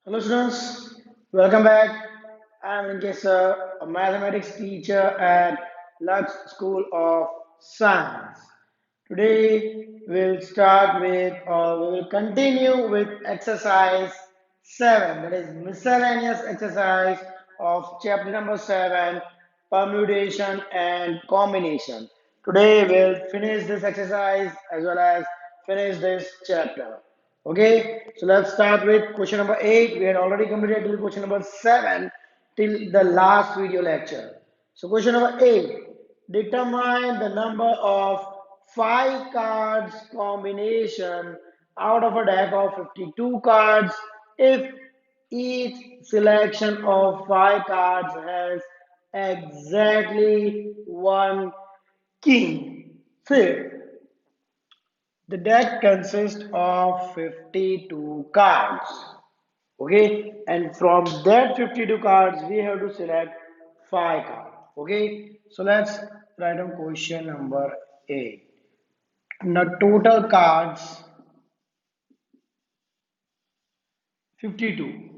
Hello students, welcome back. I am Rinkesh sir, a mathematics teacher at Lux School of Science. Today we'll start with or we will continue with exercise 7, that is miscellaneous exercise of chapter number 7, permutation and combination. Today we'll finish this exercise as well as finish this chapter. Okay, so let's start with question number 8. We had already completed till question number 7 till the last video lecture. So question number 8. Determine the number of 5 cards combination out of a deck of 52 cards if each selection of 5 cards has exactly one king. Fifth, the deck consists of 52 cards. Okay, and from that 52 cards, we have to select 5 cards. Okay, so let's write down question number 8. Now, total cards 52.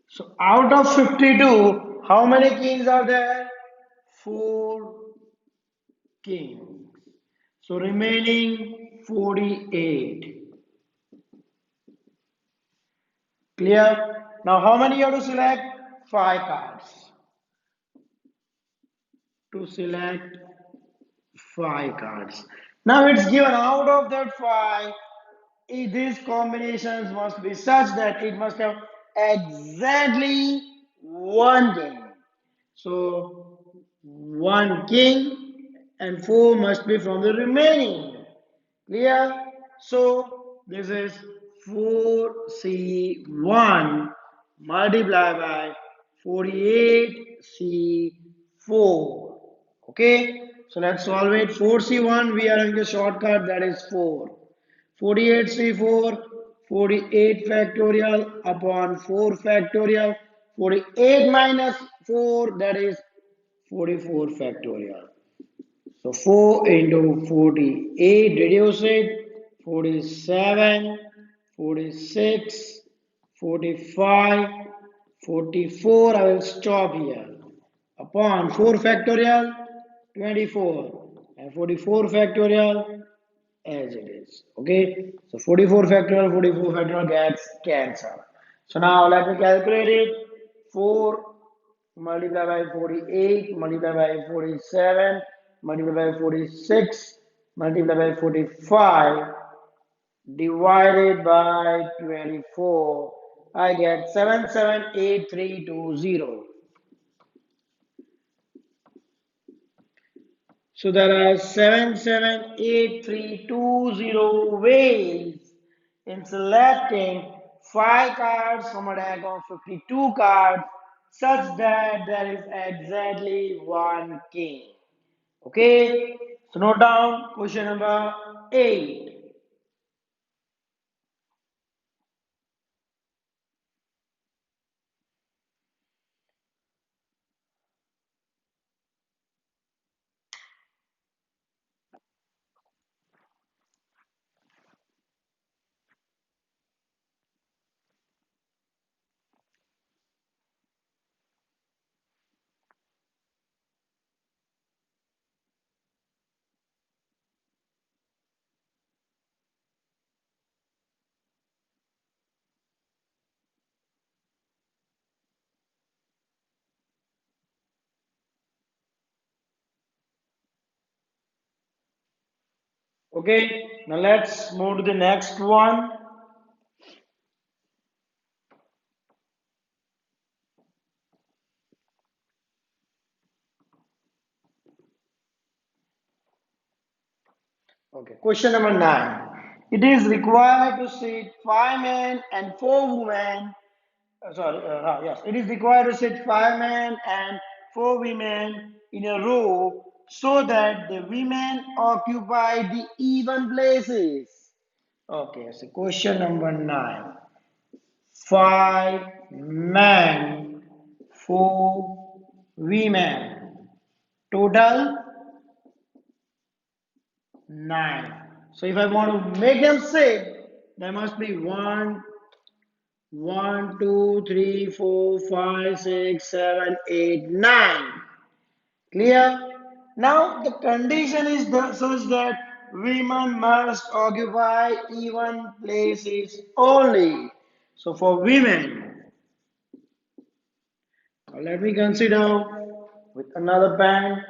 So, out of 52, how many kings are there? 4 kings. So, remaining 48. Clear? Now, how many you have to select? 5 cards. To select 5 cards. Now, it's given out of that 5, these combinations must be such that it must have exactly one king. So, one king and 4 must be from the remaining. Clear? So this is 4C1 multiplied by 48C4. Okay? So let's solve it. 4C1, we are having a shortcut, that is 4. 48C4, 48 factorial upon 4 factorial. 48 minus 4, that is 44 factorial. So 4 into 48, reduce it, 47, 46, 45, 44, I will stop here. Upon 4 factorial, 24, and 44 factorial, as it is. Okay, so 44 factorial gets cancelled. So now let me calculate it. 4 multiplied by 48 multiplied by 47 multiplied by 46 multiplied by 45 divided by 24. I get 778320. So there are 778320 ways in selecting 5 cards from a deck of 52 cards such that there is exactly one king. Okay, so note down question number 8. Okay, now let's move to the next one. Okay, question number 9. It is required to sit 5 men and 4 women. Yes, it is required to sit 5 men and 4 women in a row so that the women occupy the even places. Okay, so question number 9. 5 men, 4 women. Total 9. So if I want to make them sit, there must be 1, 1, 2, 3, 4, 5, 6, 7, 8, 9. Clear? Now the condition is such that women must occupy even places only. So for women, now let me consider with another pen.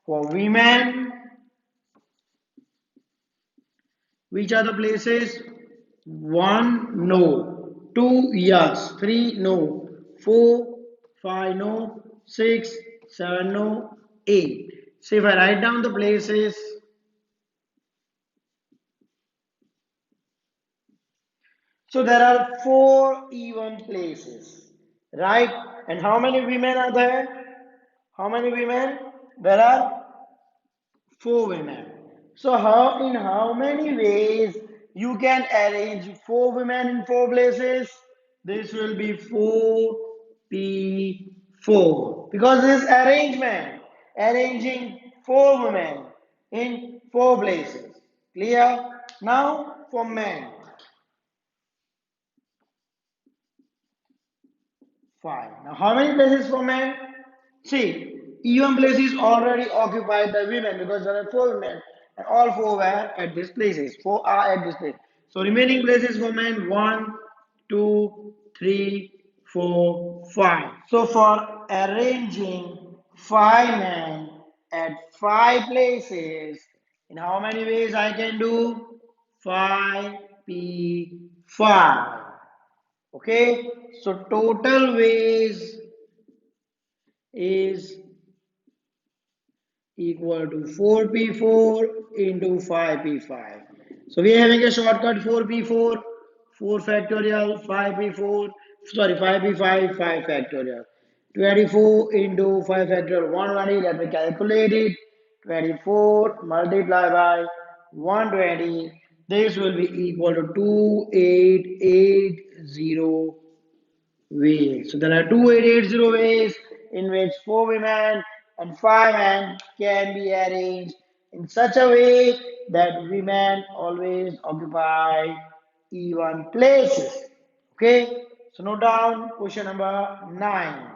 For women, which are the places? 1, no. 2, yes. 3, no. 4, 5, no. 6, 7, no. 8. So if I write down the places, so there are 4 even places, right? And how many women are there? How many women? There are 4 women. So how many ways you can arrange 4 women in 4 places? This will be 4p4 because this arrangement arranging 4 women in 4 places. Clear? Now for men. 5. Now, how many places for men? See, even place is already occupied by women because there are 4 women and all 4 were at these places. 4 are at this place. So, remaining places for men 1, 2, 3, 4, 5. So, for arranging 5 men at 5 places, in how many ways I can do? 5p5. Okay, so total ways is equal to 4p4 into 5p5. So we are having a shortcut 4p4, 4 factorial, 5p4, sorry 5p5, 5 factorial. 24 into 5 factorial 120, let me calculate it. 24 multiplied by 120, this will be equal to 2880 ways. So there are 2880 ways in which 4 women and 5 men can be arranged in such a way that women always occupy even places. Okay, so note down question number 9.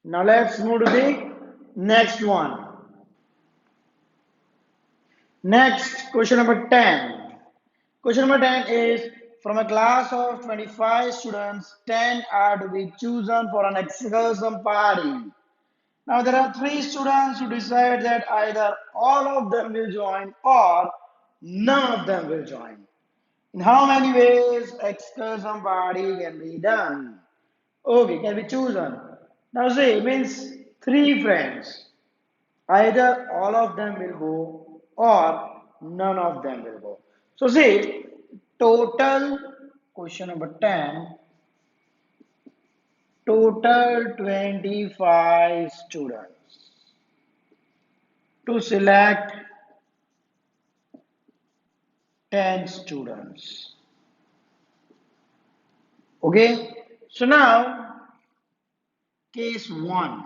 Now let's move to the next one. Next, question number 10. Question number 10 is from a class of 25 students, 10 are to be chosen for an excursion party. Now, there are 3 students who decide that either all of them will join or none of them will join. In how many ways excursion party can be done? Okay, can be chosen. Now, see, it means 3 friends. Either all of them will go or none of them will go. So see, total question number 10, total 25 students to select 10 students. Okay, so now case 1.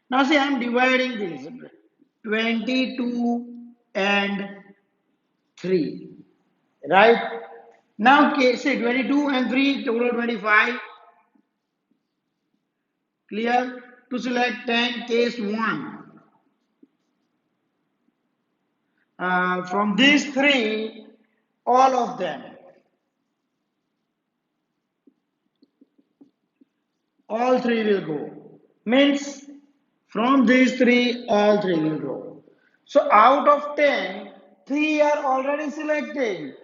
Now see, I am dividing this 22 and 3, right? Now case say 22 and 3 total 25. Clear? To select 10, case 1. From these 3, all of them, all 3 will go. Means from these 3, all 3 will go. So out of 10, 3 are already selected.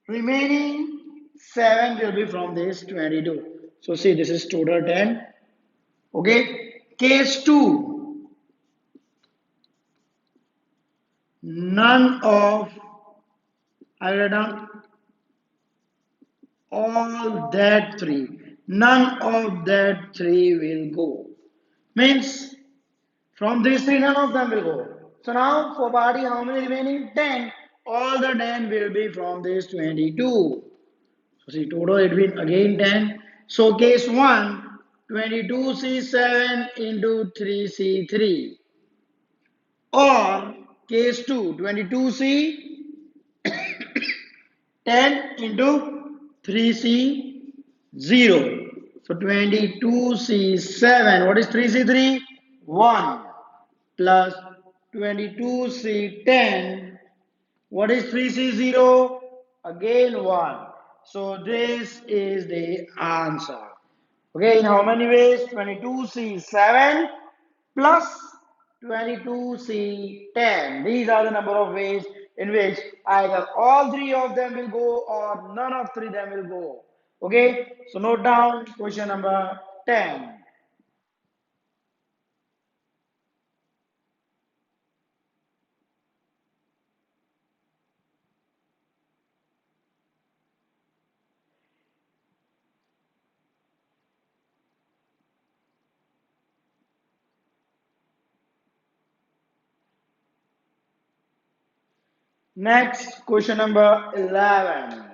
Remaining 7 will be from this 22. So see, this is total 10. Okay. Case 2, none of, I write down all that 3. None of that 3 will go. Means From these three, none of them will go. So now for party, how many remaining? 10. All the 10 will be from this 22. So see, total it will again 10. So case 1, 22C7 into 3C3. Or case 2, 22C 10 into 3C0. So 22C7. What is 3C3? 1 plus 22C10. What is 3C0? Again 1. So this is the answer. Okay, in how many ways? 22C7 plus 22C10. These are the number of ways in which either all three of them will go or none of three of them will go. Okay, so note down question number 10. Next, question number 11.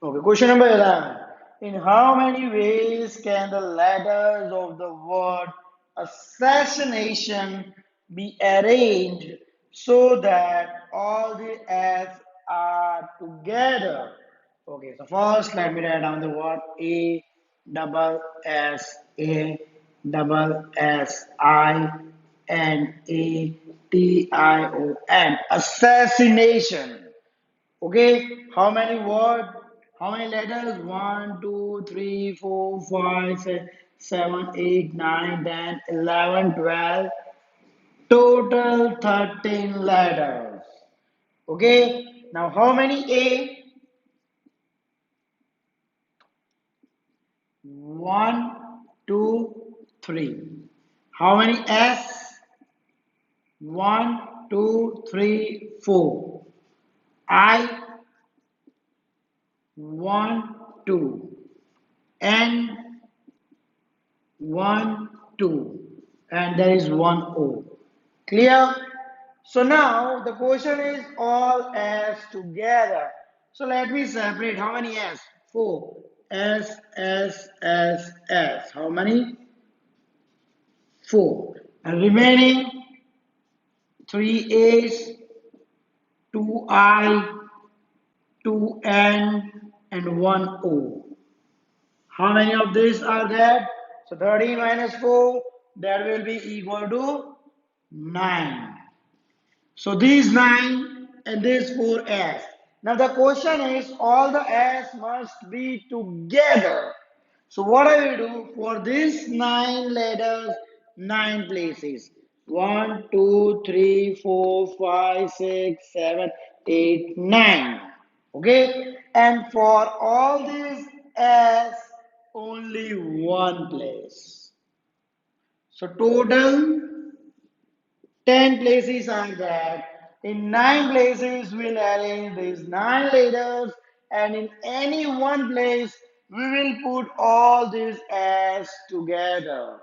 Okay, question number 11. In how many ways can the letters of the word assassination be arranged so that all the S are together? Okay, so first let me write down the word A double S A double S I N A T I O N. Assassination. Okay, how many word? How many letters? One, 2, 3, 4, 5, 6, 7, 8, 9, 10, 11, 12. Total 13 letters. Okay, now how many A? One, 2, 3. How many S? One, 2, 3, 4. I? One, 2. N? 1, 2, and there is one O. Clear? So now the question is all S together. So let me separate. How many S? 4. S, S, S, S. How many? 4. And remaining 3 A's, 2 I, 2 N, and 1 O. How many of these are there? So 13 minus 4, that will be equal to 9. So these 9 and these 4 S. Now the question is all the S must be together. So what I will do for these 9 letters, 9 places. One, 2, 3, 4, 5, 6, 7, 8, 9. Okay? And for all these S, only one place. So total 10 places are there. In 9 places, we'll arrange these 9 letters, and in any one place, we will put all these S together.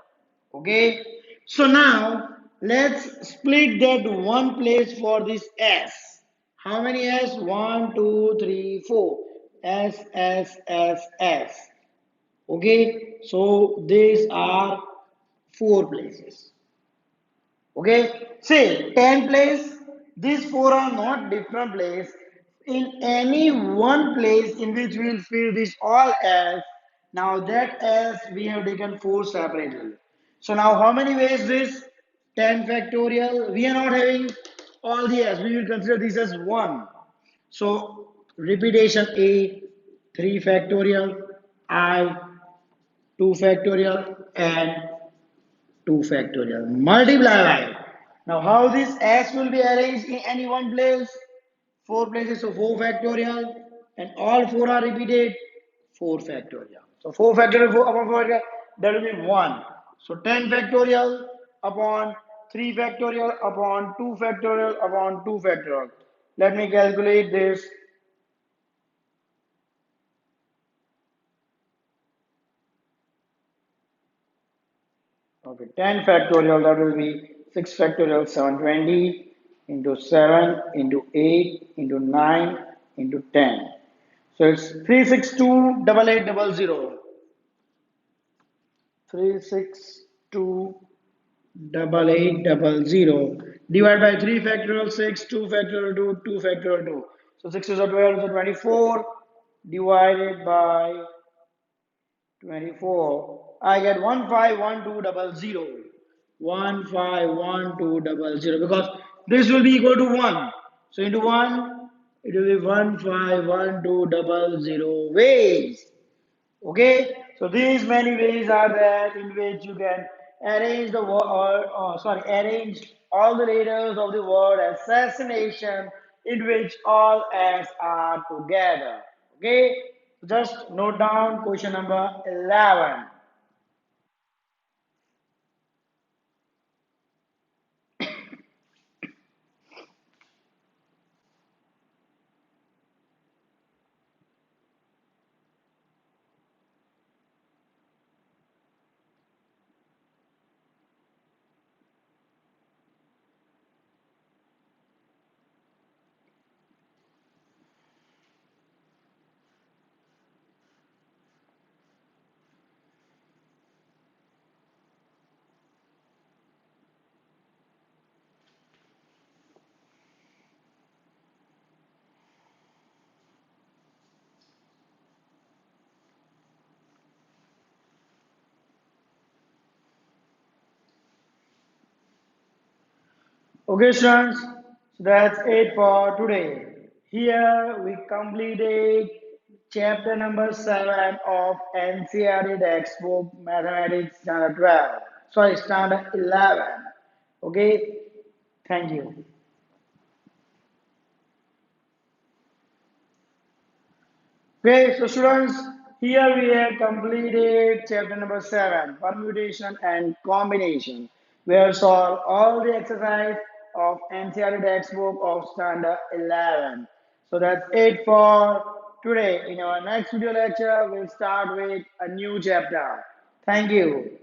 Okay? So now, let's split that one place for this S. How many S? One, 2, 3, 4. S, S, S, S. Okay? So these are 4 places. Okay, say 10 place, these 4 are not different place. In any one place in which we will fill this all S, now that S we have taken 4 separately. So now how many ways this? 10 factorial. We are not having all the S, we will consider this as 1. So repetition A, 3 factorial, I, 2 factorial, and 2 factorial. Multiply by. Now, how this S will be arranged in any one place? 4 places, so 4 factorial, and all 4 are repeated, 4 factorial. So 4 factorial upon 4 factorial, that will be 1. So 10 factorial upon 3 factorial upon 2 factorial upon 2 factorial. Let me calculate this. Okay, 10 factorial, that will be 6 factorial 720 into 7 into 8 into 9 into 10. So it's 3628800. 3628800 divided by 3 factorial 6, 2 factorial 2, 2 factorial 2. So 6 is a 12, so 24 divided by 24. I get 151200. 151200 because this will be equal to 1. So into 1, it will be 151200 ways. Okay, so these many ways are there in which you can arrange the word, arrange all the letters of the word assassination in which all S are together. Okay, just note down question number 11. Okay, students, so that's it for today. Here we completed chapter number 7 of NCRE textbook Mathematics Standard 12. Sorry, Standard 11. Okay, thank you. Okay, so students, here we have completed chapter number 7, permutation and combination. We have solved all the exercise of NCRE textbook of standard 11. So that's it for today. In our next video lecture, we'll start with a new chapter. Thank you.